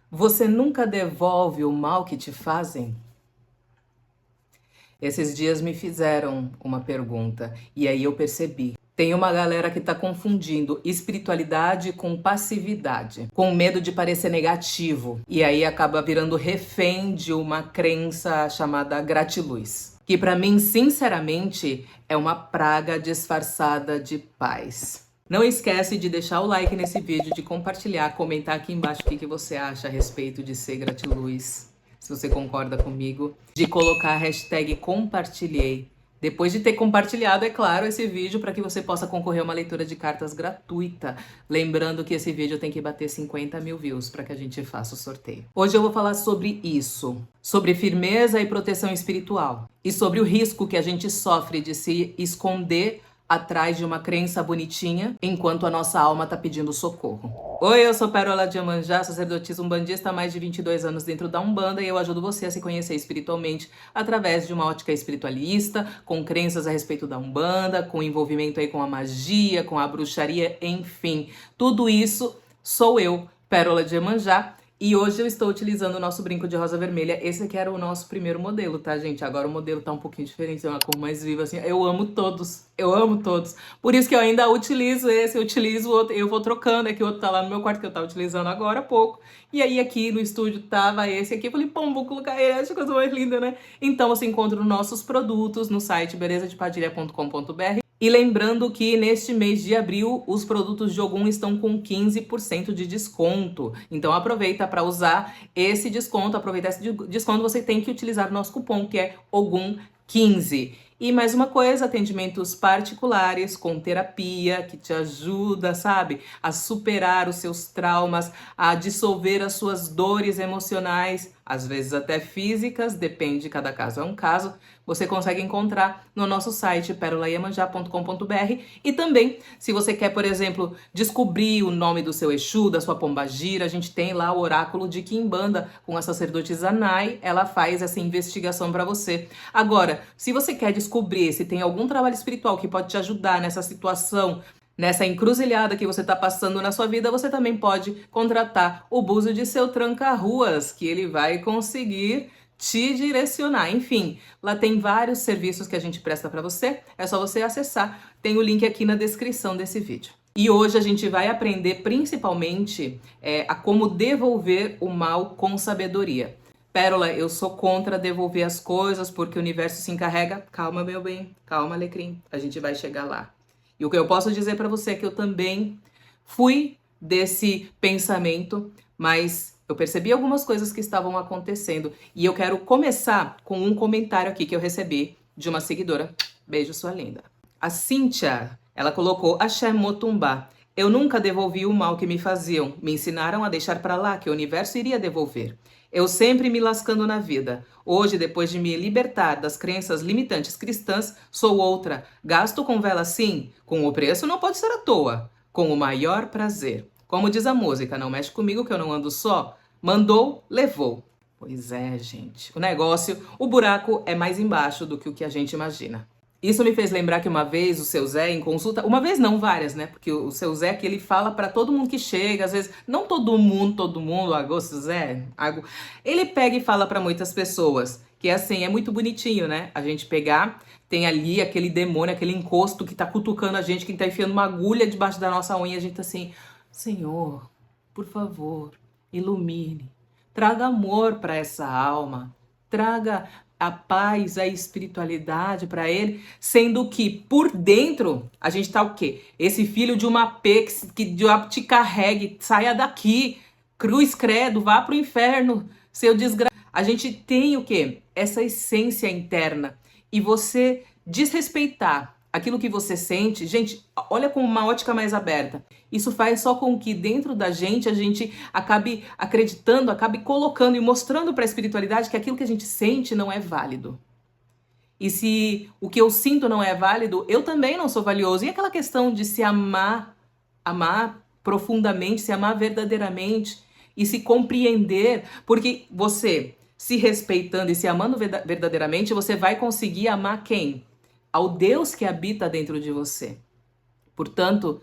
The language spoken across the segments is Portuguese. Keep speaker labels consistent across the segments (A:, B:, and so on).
A: Você nunca devolve o mal que te fazem? Esses dias me fizeram uma pergunta e aí eu percebi. Tem uma galera que tá confundindo espiritualidade com passividade, com medo de parecer negativo, e aí acaba virando refém de uma crença chamada gratiluz, que pra mim, sinceramente, é uma praga disfarçada de paz. Não esquece de deixar o like nesse vídeo, de compartilhar, comentar aqui embaixo o que você acha a respeito de ser gratiluz, se você concorda comigo, de colocar a hashtag compartilhei. Depois de ter compartilhado, é claro, esse vídeo para que você possa concorrer a uma leitura de cartas gratuita. Lembrando que esse vídeo tem que bater 50 mil views para que a gente faça o sorteio. Hoje eu vou falar sobre isso, sobre firmeza e proteção espiritual, e sobre o risco que a gente sofre de se esconder atrás de uma crença bonitinha, enquanto a nossa alma tá pedindo socorro. Oi, eu sou Pérola de Iemanjá, sacerdotisa umbandista há mais de 22 anos dentro da Umbanda, e eu ajudo você a se conhecer espiritualmente através de uma ótica espiritualista, com crenças a respeito da Umbanda, com envolvimento aí com a magia, com a bruxaria, enfim. Tudo isso sou eu, Pérola de Iemanjá. E hoje eu estou utilizando o nosso brinco de rosa vermelha. Esse aqui era o nosso primeiro modelo, tá, gente? Agora o modelo tá um pouquinho diferente, é uma cor mais viva, assim. Eu amo todos, eu amo todos. Por isso que eu ainda utilizo esse, eu utilizo o outro, eu vou trocando. É que o outro tá lá no meu quarto, que eu tava utilizando agora há pouco. E aí aqui no estúdio tava esse aqui. Eu falei, pô, vou colocar ele, acho que coisa mais linda, né? Então você encontra os nossos produtos no site belezadepadilha.com.br. E lembrando que neste mês de abril, os produtos de Ogum estão com 15% de desconto. Então aproveita para usar esse desconto, aproveitar esse desconto, você tem que utilizar o nosso cupom, que é OGUM15. E mais uma coisa, atendimentos particulares com terapia, que te ajuda, sabe, a superar os seus traumas, a dissolver as suas dores emocionais, às vezes até físicas, depende, cada caso é um caso. Você consegue encontrar no nosso site perolaiemanjá.com.br. E também, se você quer, por exemplo, descobrir o nome do seu Exu, da sua pombagira, a gente tem lá o oráculo de Quimbanda com a sacerdotisa Nai, ela faz essa investigação para você. Agora, se você quer descobrir se tem algum trabalho espiritual que pode te ajudar nessa situação, nessa encruzilhada que você está passando na sua vida, você também pode contratar o búzio de seu tranca-ruas, que ele vai conseguir te direcionar. Enfim, lá tem vários serviços que a gente presta para você, é só você acessar. Tem o link aqui na descrição desse vídeo. E hoje a gente vai aprender principalmente a como devolver o mal com sabedoria. Pérola, eu sou contra devolver as coisas porque o universo se encarrega. Calma, meu bem, calma, alecrim, a gente vai chegar lá. E o que eu posso dizer para você é que eu também fui desse pensamento, mas eu percebi algumas coisas que estavam acontecendo. E eu quero começar com um comentário aqui que eu recebi de uma seguidora. Beijo, sua linda. A Cíntia, ela colocou: Axé Motumbá. Eu nunca devolvi o mal que me faziam. Me ensinaram a deixar pra lá, que o universo iria devolver. Eu sempre me lascando na vida. Hoje, depois de me libertar das crenças limitantes cristãs, sou outra. Gasto com vela sim, com o preço não pode ser à toa. Com o maior prazer. Como diz a música, não mexe comigo que eu não ando só. Mandou, levou. Pois é, gente. O negócio, o buraco é mais embaixo do que o que a gente imagina. Isso me fez lembrar que uma vez o seu Zé, em consulta, uma vez não, várias, né? Porque o seu Zé, que ele fala pra todo mundo que chega, às vezes, não todo mundo, agosto Zé, ele pega e fala pra muitas pessoas, que é assim, é muito bonitinho, né? A gente pegar, tem ali aquele demônio, aquele encosto que tá cutucando a gente, que tá enfiando uma agulha debaixo da nossa unha, a gente tá assim, Senhor, por favor, ilumine, traga amor pra essa alma, traga a paz, a espiritualidade para ele, sendo que por dentro a gente tá o quê? Esse filho de uma P que diabo te carregue, saia daqui, cruz credo, vá pro inferno, seu desgraçado. A gente tem o quê? Essa essência interna. E você desrespeitar aquilo que você sente, gente, olha com uma ótica mais aberta. Isso faz só com que dentro da gente a gente acabe acreditando, acabe colocando e mostrando para a espiritualidade que aquilo que a gente sente não é válido. E se o que eu sinto não é válido, eu também não sou valioso. E aquela questão de se amar, amar profundamente, se amar verdadeiramente e se compreender, porque você se respeitando e se amando verdadeiramente, você vai conseguir amar quem? Ao Deus que habita dentro de você. Portanto,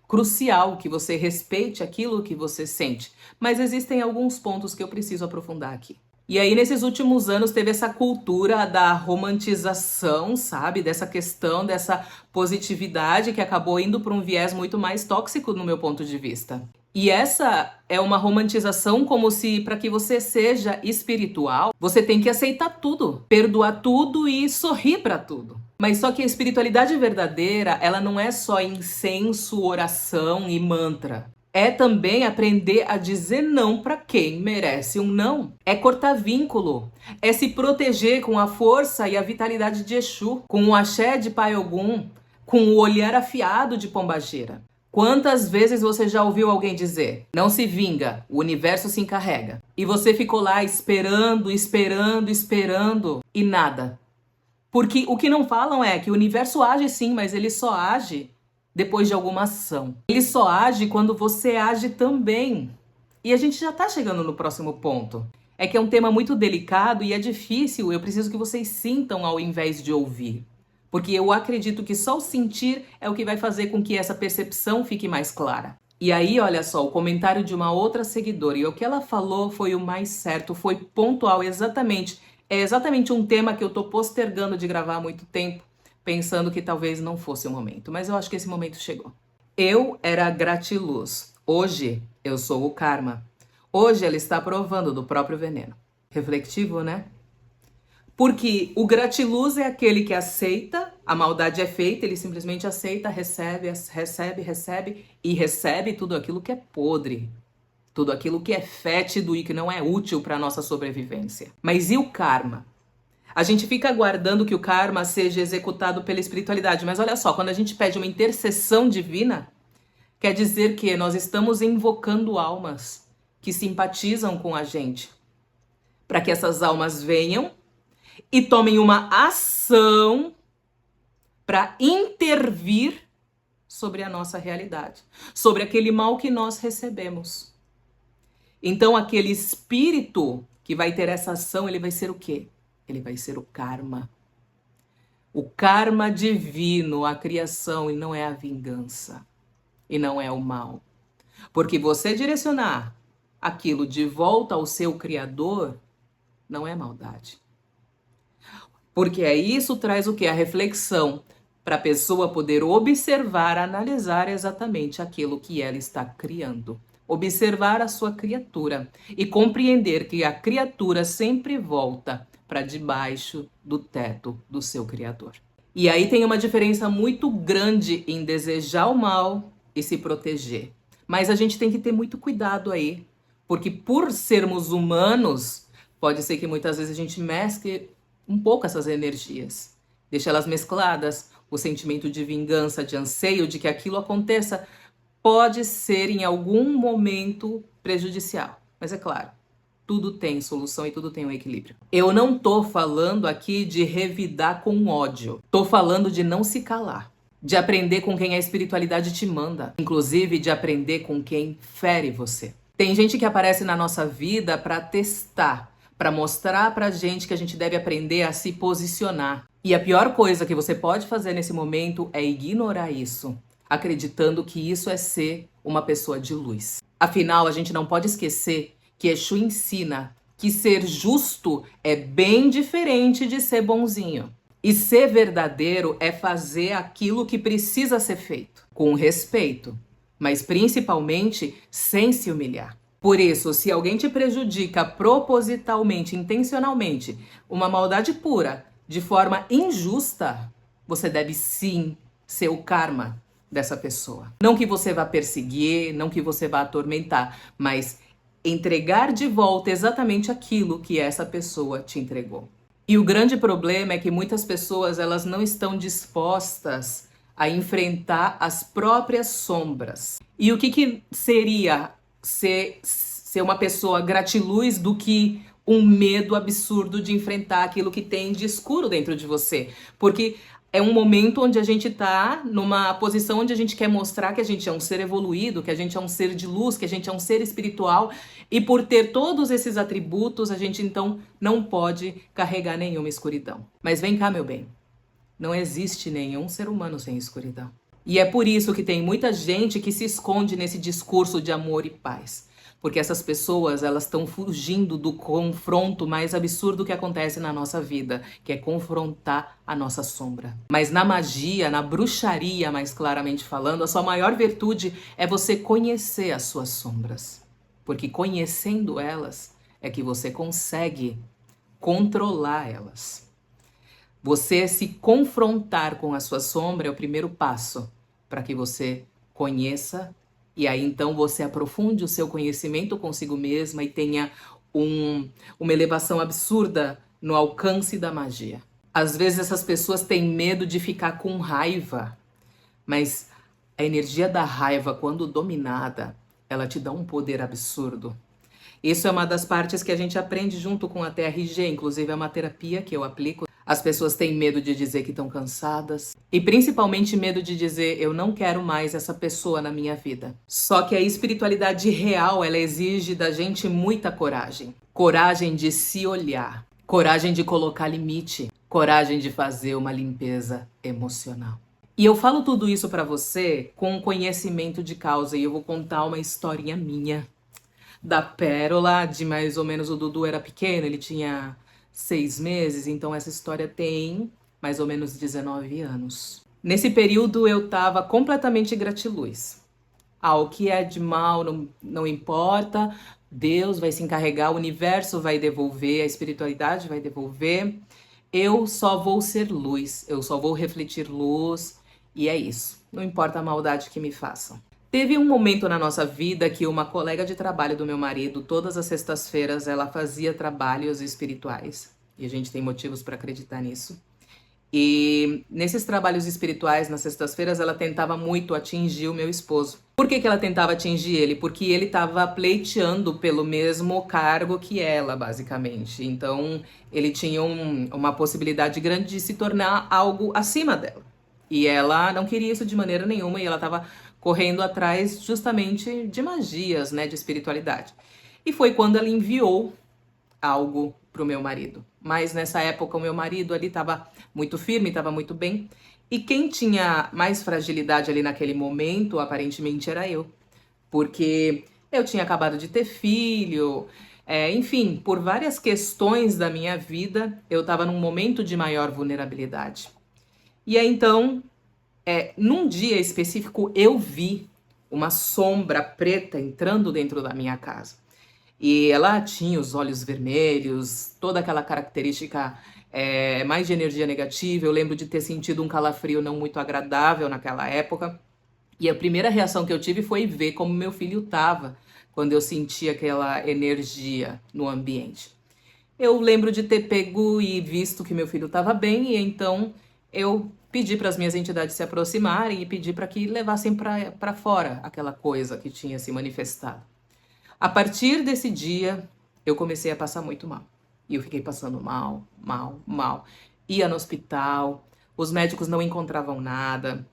A: crucial que você respeite aquilo que você sente. Mas existem alguns pontos que eu preciso aprofundar aqui. E aí, nesses últimos anos, teve essa cultura da romantização, sabe? Dessa questão, dessa positividade que acabou indo para um viés muito mais tóxico no meu ponto de vista. E essa é uma romantização como se, para que você seja espiritual, você tem que aceitar tudo, perdoar tudo e sorrir para tudo. Mas só que a espiritualidade verdadeira, ela não é só incenso, oração e mantra. É também aprender a dizer não para quem merece um não. É cortar vínculo. É se proteger com a força e a vitalidade de Exu, com o axé de Pai Ogum, com o olhar afiado de Pombagira. Quantas vezes você já ouviu alguém dizer, não se vinga, o universo se encarrega. E você ficou lá esperando, esperando, esperando e nada. Porque o que não falam é que o universo age sim, mas ele só age depois de alguma ação. Ele só age quando você age também. E a gente já tá chegando no próximo ponto. É que é um tema muito delicado e é difícil, eu preciso que vocês sintam ao invés de ouvir. Porque eu acredito que só o sentir é o que vai fazer com que essa percepção fique mais clara. E aí, olha só, o comentário de uma outra seguidora, e o que ela falou foi o mais certo, foi pontual, exatamente. É exatamente um tema que eu tô postergando de gravar há muito tempo, pensando que talvez não fosse o momento. Mas eu acho que esse momento chegou. Eu era a gratiluz. Hoje, eu sou o karma. Hoje, ela está provando do próprio veneno. Reflexivo, né? Porque o gratiluz é aquele que aceita, a maldade é feita, ele simplesmente aceita, recebe, recebe, recebe e recebe tudo aquilo que é podre, tudo aquilo que é fétido e que não é útil para a nossa sobrevivência. Mas e o karma? A gente fica aguardando que o karma seja executado pela espiritualidade, mas olha só, quando a gente pede uma intercessão divina, quer dizer que nós estamos invocando almas que simpatizam com a gente, para que essas almas venham e tomem uma ação para intervir sobre a nossa realidade, sobre aquele mal que nós recebemos. Então, aquele espírito que vai ter essa ação, ele vai ser o quê? Ele vai ser o karma. O karma divino, a criação, e não é a vingança, e não é o mal. Porque você direcionar aquilo de volta ao seu criador, não é maldade. Porque isso traz o quê? A reflexão para a pessoa poder observar, analisar exatamente aquilo que ela está criando. Observar a sua criatura e compreender que a criatura sempre volta para debaixo do teto do seu criador. E aí tem uma diferença muito grande em desejar o mal e se proteger. Mas a gente tem que ter muito cuidado aí, porque por sermos humanos, pode ser que muitas vezes a gente mescle um pouco essas energias, deixa elas mescladas. O sentimento de vingança, de anseio de que aquilo aconteça, pode ser em algum momento prejudicial. Mas é claro, tudo tem solução e tudo tem um equilíbrio. Eu não tô falando aqui de revidar com ódio. Tô falando de não se calar. De aprender com quem a espiritualidade te manda. Inclusive de aprender com quem fere você. Tem gente que aparece na nossa vida para testar, para mostrar pra gente que a gente deve aprender a se posicionar. E a pior coisa que você pode fazer nesse momento é ignorar isso, acreditando que isso é ser uma pessoa de luz. Afinal, a gente não pode esquecer que Exu ensina que ser justo é bem diferente de ser bonzinho. E ser verdadeiro é fazer aquilo que precisa ser feito, com respeito, mas principalmente sem se humilhar. Por isso, se alguém te prejudica propositalmente, intencionalmente, uma maldade pura, de forma injusta, você deve sim ser o karma dessa pessoa. Não que você vá perseguir, não que você vá atormentar, mas entregar de volta exatamente aquilo que essa pessoa te entregou. E o grande problema é que muitas pessoas, elas não estão dispostas a enfrentar as próprias sombras. E o que seria ser uma pessoa gratiluz do que um medo absurdo de enfrentar aquilo que tem de escuro dentro de você? Porque é um momento onde a gente tá numa posição onde a gente quer mostrar que a gente é um ser evoluído, que a gente é um ser de luz, que a gente é um ser espiritual, e por ter todos esses atributos, a gente então não pode carregar nenhuma escuridão. Mas vem cá, meu bem, não existe nenhum ser humano sem escuridão. E é por isso que tem muita gente que se esconde nesse discurso de amor e paz. Porque essas pessoas, elas estão fugindo do confronto mais absurdo que acontece na nossa vida, que é confrontar a nossa sombra. Mas na magia, na bruxaria, mais claramente falando, a sua maior virtude é você conhecer as suas sombras. Porque conhecendo elas é que você consegue controlar elas. Você se confrontar com a sua sombra é o primeiro passo para que você conheça e aí então você aprofunde o seu conhecimento consigo mesma e tenha uma elevação absurda no alcance da magia. Às vezes essas pessoas têm medo de ficar com raiva, mas a energia da raiva, quando dominada, ela te dá um poder absurdo. Isso é uma das partes que a gente aprende junto com a TRG, inclusive é uma terapia que eu aplico. As pessoas têm medo de dizer que estão cansadas e principalmente medo de dizer eu não quero mais essa pessoa na minha vida. Só que a espiritualidade real, ela exige da gente muita coragem. Coragem de se olhar, coragem de colocar limite, coragem de fazer uma limpeza emocional. E eu falo tudo isso pra você com conhecimento de causa e eu vou contar uma historinha minha da Pérola, de mais ou menos o Dudu era pequeno, ele tinha 6 meses, então essa história tem mais ou menos 19 anos. Nesse período eu tava completamente gratiluz. O que é de mal não importa, Deus vai se encarregar, o universo vai devolver, a espiritualidade vai devolver. Eu só vou ser luz, eu só vou refletir luz e é isso. Não importa a maldade que me façam. Teve um momento na nossa vida que uma colega de trabalho do meu marido, todas as sextas-feiras, ela fazia trabalhos espirituais. E a gente tem motivos para acreditar nisso. E nesses trabalhos espirituais, nas sextas-feiras, ela tentava muito atingir o meu esposo. Por que ela tentava atingir ele? Porque ele estava pleiteando pelo mesmo cargo que ela, basicamente. Então, ele tinha uma possibilidade grande de se tornar algo acima dela. E ela não queria isso de maneira nenhuma e ela estava correndo atrás justamente de magias, né, de espiritualidade. E foi quando ela enviou algo pro meu marido. Mas nessa época o meu marido ali estava muito firme, estava muito bem. E quem tinha mais fragilidade ali naquele momento, aparentemente, era eu. Porque eu tinha acabado de ter filho, enfim, por várias questões da minha vida, eu estava num momento de maior vulnerabilidade. E aí então, num dia específico, eu vi uma sombra preta entrando dentro da minha casa. E ela tinha os olhos vermelhos, toda aquela característica mais de energia negativa. Eu lembro de ter sentido um calafrio não muito agradável naquela época. E a primeira reação que eu tive foi ver como meu filho estava quando eu senti aquela energia no ambiente. Eu lembro de ter pego e visto que meu filho estava bem, e então eu pedi para as minhas entidades se aproximarem e pedi para que levassem para fora aquela coisa que tinha se manifestado. A partir desse dia, eu comecei a passar muito mal. E eu fiquei passando mal, mal, mal. Ia no hospital, os médicos não encontravam nada.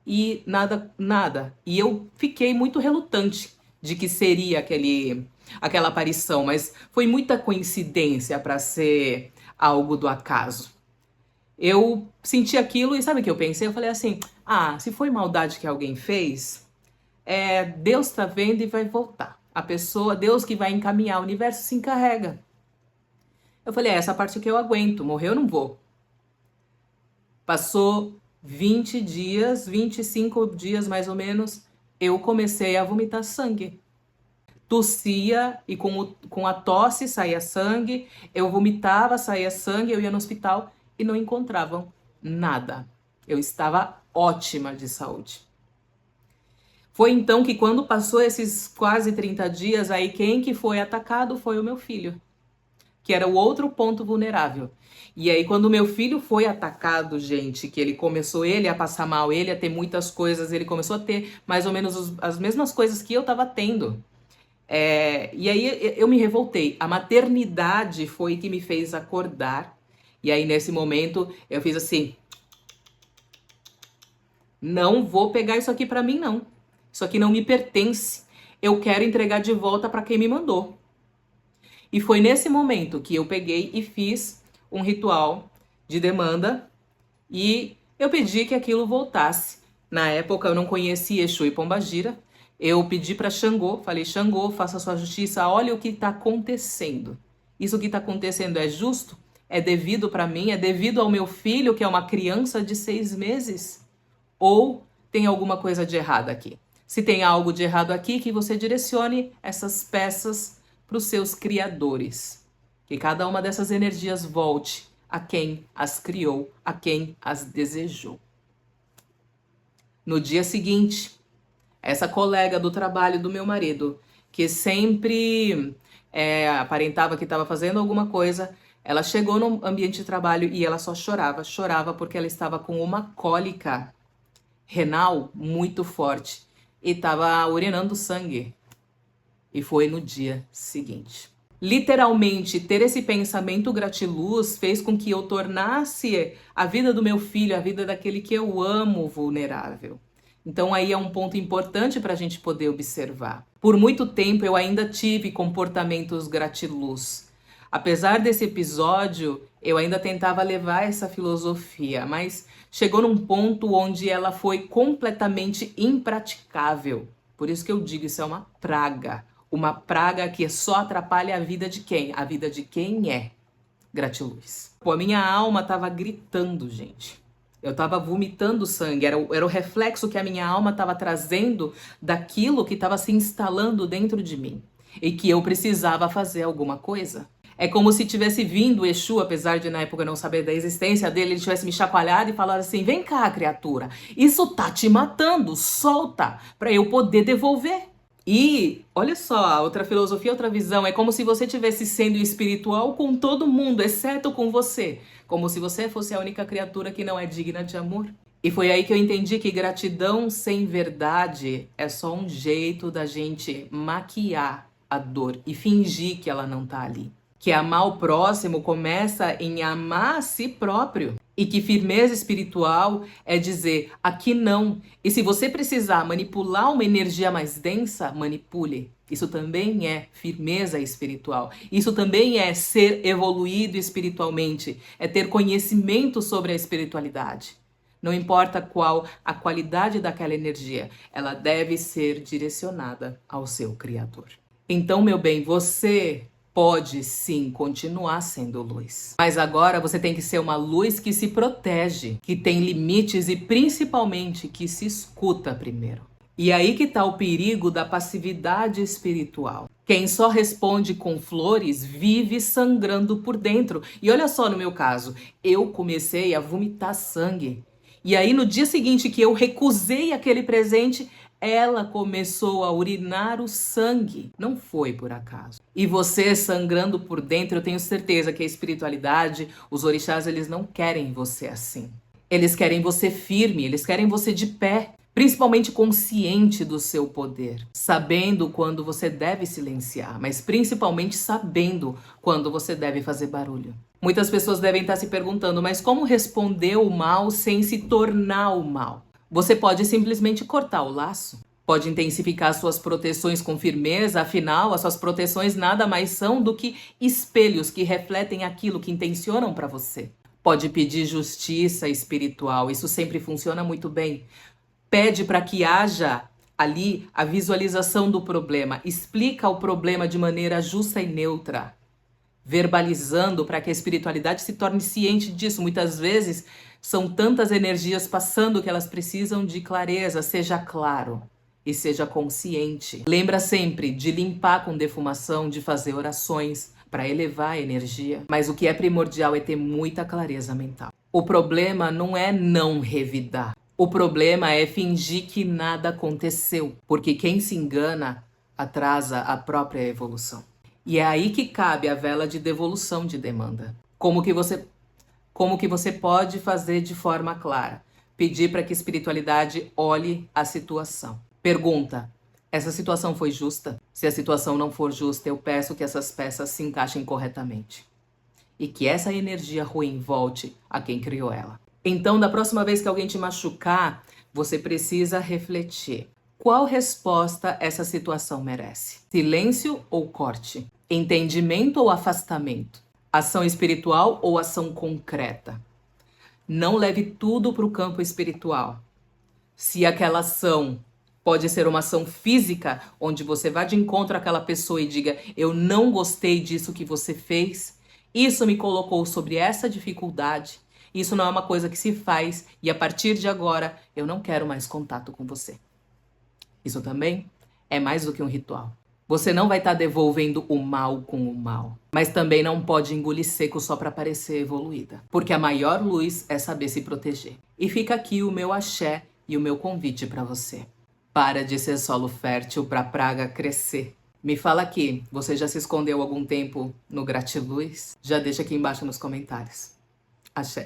A: E nada, nada. E eu fiquei muito relutante de que seria aquela aparição, mas foi muita coincidência para ser algo do acaso. Eu senti aquilo e sabe o que eu pensei? Eu falei assim, se foi maldade que alguém fez, Deus tá vendo e vai voltar. A pessoa, Deus que vai encaminhar, o universo se encarrega. Eu falei, essa parte que eu aguento, morrer eu não vou. Passou 20 dias, 25 dias mais ou menos, eu comecei a vomitar sangue. Tossia e com a tosse saía sangue, eu vomitava, saía sangue, eu ia no hospital e não encontravam nada. Eu estava ótima de saúde. Foi então que quando passou esses quase 30 dias, aí quem que foi atacado foi o meu filho, que era o outro ponto vulnerável. E aí quando o meu filho foi atacado, gente, que ele começou ele a passar mal, ele a ter muitas coisas, ele começou a ter mais ou menos as mesmas coisas que eu estava tendo. E aí eu me revoltei. A maternidade foi que me fez acordar. E aí nesse momento eu fiz assim, não vou pegar isso aqui pra mim não. Isso aqui não me pertence. Eu quero entregar de volta para quem me mandou. E foi nesse momento que eu peguei e fiz um ritual de demanda e eu pedi que aquilo voltasse. Na época eu não conhecia Exu e Pombagira. Eu pedi para Xangô, falei, Xangô, faça sua justiça, olha o que está acontecendo. Isso que está acontecendo é justo? É devido para mim? É devido ao meu filho, que é uma criança de 6 meses? Ou tem alguma coisa de errado aqui? Se tem algo de errado aqui, que você direcione essas peças para os seus criadores. Que cada uma dessas energias volte a quem as criou, a quem as desejou. No dia seguinte, essa colega do trabalho do meu marido, que sempre aparentava que estava fazendo alguma coisa, ela chegou no ambiente de trabalho e ela só chorava, chorava porque ela estava com uma cólica renal muito forte e estava urinando sangue. E foi no dia seguinte. Literalmente, ter esse pensamento gratiluz fez com que eu tornasse a vida do meu filho, a vida daquele que eu amo, vulnerável. Então aí é um ponto importante para a gente poder observar. Por muito tempo eu ainda tive comportamentos gratiluz. Apesar desse episódio, eu ainda tentava levar essa filosofia, mas chegou num ponto onde ela foi completamente impraticável. Por isso que eu digo, isso é uma praga. Uma praga que só atrapalha a vida de quem? A vida de quem é gratiluz. Pô, a minha alma tava gritando, gente. Eu tava vomitando sangue. Era o reflexo que a minha alma tava trazendo daquilo que tava se instalando dentro de mim. E que eu precisava fazer alguma coisa. É como se tivesse vindo o Exu, apesar de na época eu não saber da existência dele, ele tivesse me chacoalhado e falado assim: vem cá, criatura, isso tá te matando, solta, para eu poder devolver. E olha só, outra filosofia, outra visão, é como se você estivesse sendo espiritual com todo mundo, exceto com você. Como se você fosse a única criatura que não é digna de amor. E foi aí que eu entendi que gratidão sem verdade é só um jeito da gente maquiar a dor e fingir que ela não tá ali. Que amar o próximo começa em amar a si próprio. E que firmeza espiritual é dizer aqui não. E se você precisar manipular uma energia mais densa, manipule. Isso também é firmeza espiritual. Isso também é ser evoluído espiritualmente. É ter conhecimento sobre a espiritualidade. Não importa qual a qualidade daquela energia, ela deve ser direcionada ao seu Criador. Então, meu bem, você pode sim continuar sendo luz. Mas agora você tem que ser uma luz que se protege, que tem limites e principalmente que se escuta primeiro. E aí que tá o perigo da passividade espiritual. Quem só responde com flores vive sangrando por dentro. E olha só no meu caso, eu comecei a vomitar sangue. E aí no dia seguinte que eu recusei aquele presente, ela começou a urinar o sangue. Não foi por acaso. E você sangrando por dentro, eu tenho certeza que a espiritualidade, os orixás, eles não querem você assim. Eles querem você firme, eles querem você de pé. Principalmente consciente do seu poder. Sabendo quando você deve silenciar, mas principalmente sabendo quando você deve fazer barulho. Muitas pessoas devem estar se perguntando, mas como responder o mal sem se tornar o mal? Você pode simplesmente cortar o laço. Pode intensificar suas proteções com firmeza, afinal, as suas proteções nada mais são do que espelhos que refletem aquilo que intencionam para você. Pode pedir justiça espiritual, isso sempre funciona muito bem. Pede para que haja ali a visualização do problema, explica o problema de maneira justa e neutra, verbalizando para que a espiritualidade se torne ciente disso. Muitas vezes são tantas energias passando que elas precisam de clareza, seja claro e seja consciente. Lembra sempre de limpar com defumação, de fazer orações para elevar a energia, mas o que é primordial é ter muita clareza mental. O problema não é não revidar. O problema é fingir que nada aconteceu, porque quem se engana atrasa a própria evolução. E é aí que cabe a vela de devolução de demanda. Como que você pode fazer de forma clara? Pedir para que a espiritualidade olhe a situação. Pergunta: essa situação foi justa? Se a situação não for justa, eu peço que essas peças se encaixem corretamente. E que essa energia ruim volte a quem criou ela. Então, da próxima vez que alguém te machucar, você precisa refletir. Qual resposta essa situação merece? Silêncio ou corte? Entendimento ou afastamento? Ação espiritual ou ação concreta? Não leve tudo para o campo espiritual. Se aquela ação pode ser uma ação física, onde você vá de encontro àquela pessoa e diga: eu não gostei disso que você fez, isso me colocou sobre essa dificuldade, isso não é uma coisa que se faz e a partir de agora eu não quero mais contato com você. Isso também é mais do que um ritual. Você não vai estar devolvendo o mal com o mal, mas também não pode engolir seco só para parecer evoluída, porque a maior luz é saber se proteger. E fica aqui o meu axé e o meu convite para você. Para de ser solo fértil para a praga crescer. Me fala aqui, você já se escondeu algum tempo no gratiluz? Já deixa aqui embaixo nos comentários. Axé.